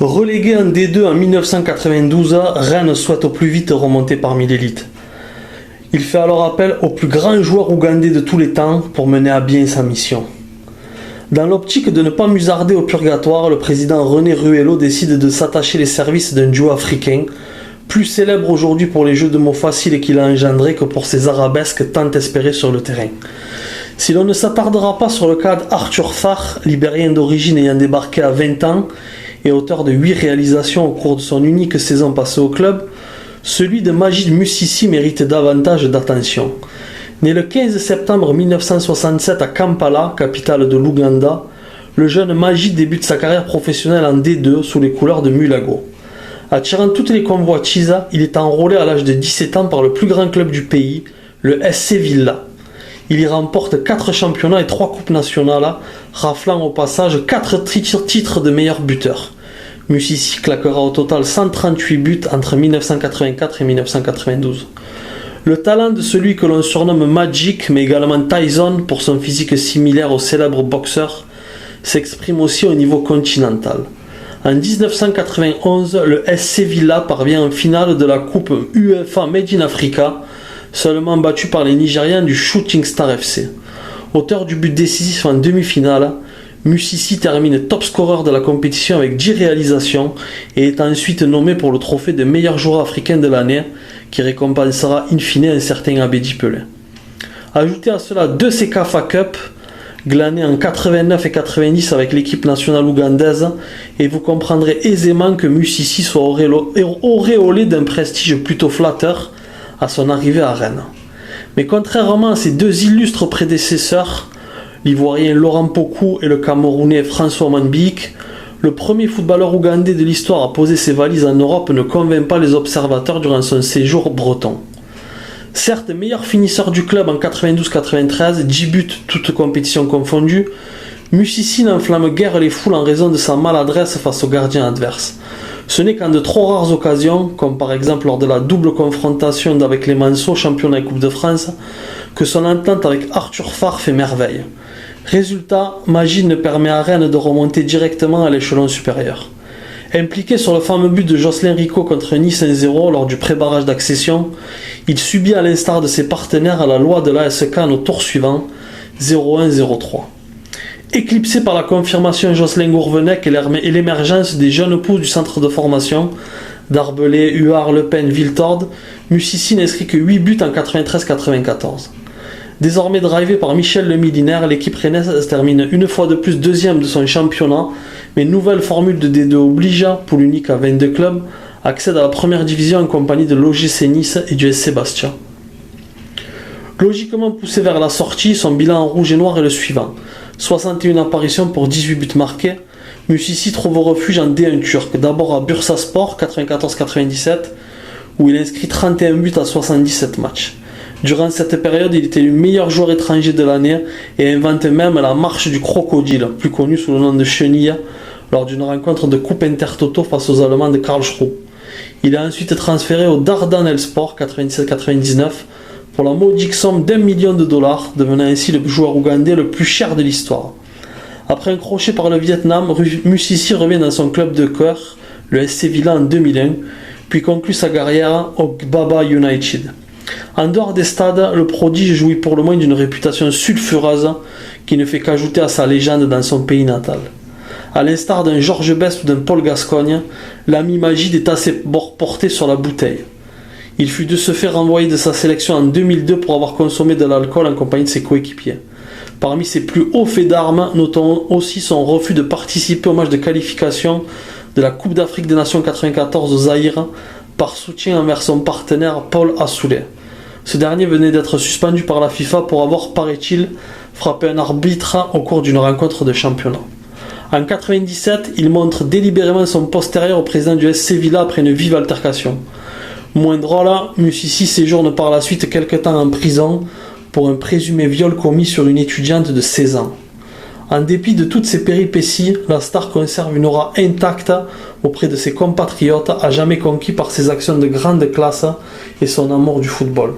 Relégué en D2 en 1992, Rennes souhaite au plus vite remonter parmi l'élite. Il fait alors appel au plus grand joueur ougandais de tous les temps pour mener à bien sa mission. Dans l'optique de ne pas musarder au purgatoire, le président René Ruello décide de s'attacher les services d'un duo africain, plus célèbre aujourd'hui pour les jeux de mots faciles qu'il a engendrés que pour ses arabesques tant espérées sur le terrain. Si l'on ne s'attardera pas sur le cas d'Arthur Farr, libérien d'origine ayant débarqué à 20 ans et auteur de 8 réalisations au cours de son unique saison passée au club, celui de Magid Musisi mérite davantage d'attention. Né le 15 septembre 1967 à Kampala, capitale de l'Ouganda, le jeune Magid débute sa carrière professionnelle en D2 sous les couleurs de Mulago. Attirant toutes les convoitises, il est enrôlé à l'âge de 17 ans par le plus grand club du pays, le SC Villa. Il y remporte 4 championnats et 3 coupes nationales, raflant au passage 4 titres de meilleur buteur. Musisi claquera au total 138 buts entre 1984 et 1992. Le talent de celui que l'on surnomme Magic, mais également Tyson pour son physique similaire au célèbre boxeur, s'exprime aussi au niveau continental. En 1991, le SC Villa parvient en finale de la coupe UEFA Made in Africa, seulement battu par les Nigérians du Shooting Star FC. Auteur du but décisif en demi-finale, Musisi termine top scoreur de la compétition avec 10 réalisations et est ensuite nommé pour le trophée de meilleur joueur africain de l'année qui récompensera in fine un certain Abedi Pelé. Ajoutez à cela 2 CECAFA Cup glanés en 89 et 90 avec l'équipe nationale ougandaise et vous comprendrez aisément que Musisi soit auréolé d'un prestige plutôt flatteur à son arrivée à Rennes. Mais contrairement à ses 2 illustres prédécesseurs, l'Ivoirien Laurent Pokou et le Camerounais François Manbik, le premier footballeur ougandais de l'histoire à poser ses valises en Europe ne convainc pas les observateurs durant son séjour breton. Certes, meilleur finisseur du club en 92-93, 10 buts toutes compétitions confondues, Musisi n'enflamme guère les foules en raison de sa maladresse face aux gardiens adverses. Ce n'est qu'en de trop rares occasions, comme par exemple lors de la double confrontation avec les Manceaux, championnat et Coupe de France, que son entente avec Arthur Farr fait merveille. Résultat, Magid ne permet à Rennes de remonter directement à l'échelon supérieur. Impliqué sur le fameux but de Jocelyn Rico contre Nice 1-0 lors du pré-barrage d'accession, il subit à l'instar de ses partenaires la loi de l'AS Cannes au tour suivant, 0-1-0-3. Éclipsé par la confirmation Jocelyn Gourvenec et l'émergence des jeunes pousses du centre de formation, Darbelé, Huard, Le Pen, Viltord, Musisi n'inscrit que 8 buts en 93-94. Désormais drivé par Michel Le Milinaire, l'équipe rennaise termine une fois de plus deuxième de son championnat, mais nouvelle formule de D2 oblige, poule unique à 22 clubs, accède à la première division en compagnie de l'OGC Nice et du SC Bastia. Logiquement poussé vers la sortie, son bilan en rouge et noir est le suivant. 61 apparitions pour 18 buts marqués. Musisi trouve refuge en D1 turc, d'abord à Bursaspor 94-97, où il inscrit 31 buts à 77 matchs. Durant cette période, il était le meilleur joueur étranger de l'année et invente même la marche du crocodile, plus connue sous le nom de chenille, lors d'une rencontre de Coupe Intertoto face aux Allemands de Karlsruhe. Il est ensuite transféré au Dardanellspor 97-99 pour la modique somme d'$1 million, devenant ainsi le joueur ougandais le plus cher de l'histoire. Après un crochet par le Vietnam, Musisi revient dans son club de cœur, le SC Villa en 2001, puis conclut sa carrière au Gbaba United. En dehors des stades, le prodige jouit pour le moins d'une réputation sulfureuse qui ne fait qu'ajouter à sa légende dans son pays natal. A l'instar d'un Georges Best ou d'un Paul Gascogne, l'ami Magid est assez porté sur la bouteille. Il fut de ce fait renvoyé de sa sélection en 2002 pour avoir consommé de l'alcool en compagnie de ses coéquipiers. Parmi ses plus hauts faits d'armes, notons aussi son refus de participer au match de qualification de la Coupe d'Afrique des Nations 94 au Zaïre par soutien envers son partenaire Paul Assoulay. Ce dernier venait d'être suspendu par la FIFA pour avoir, paraît-il, frappé un arbitre au cours d'une rencontre de championnat. En 1997, il montre délibérément son postérieur au président du SC Villa après une vive altercation. Moins drôle, Musisi séjourne par la suite quelque temps en prison pour un présumé viol commis sur une étudiante de 16 ans. En dépit de toutes ces péripéties, la star conserve une aura intacte auprès de ses compatriotes, à jamais conquis par ses actions de grande classe et son amour du football.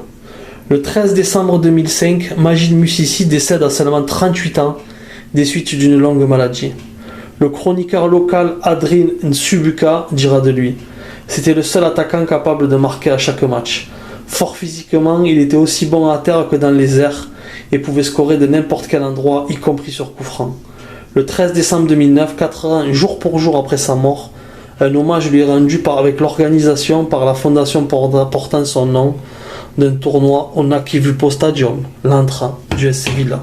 Le 13 décembre 2005, Magid Musisi décède à seulement 38 ans des suites d'une longue maladie. Le chroniqueur local Adrien Nsubuka dira de lui: c'était le seul attaquant capable de marquer à chaque match. Fort physiquement, il était aussi bon à terre que dans les airs et pouvait scorer de n'importe quel endroit, y compris sur coup franc. Le 13 décembre 2009, 4 ans jour pour jour après sa mort, un hommage lui est rendu avec l'organisation par la fondation portant son nom d'un tournoi au Nakivupo Stadium, l'Antra du SC Villa.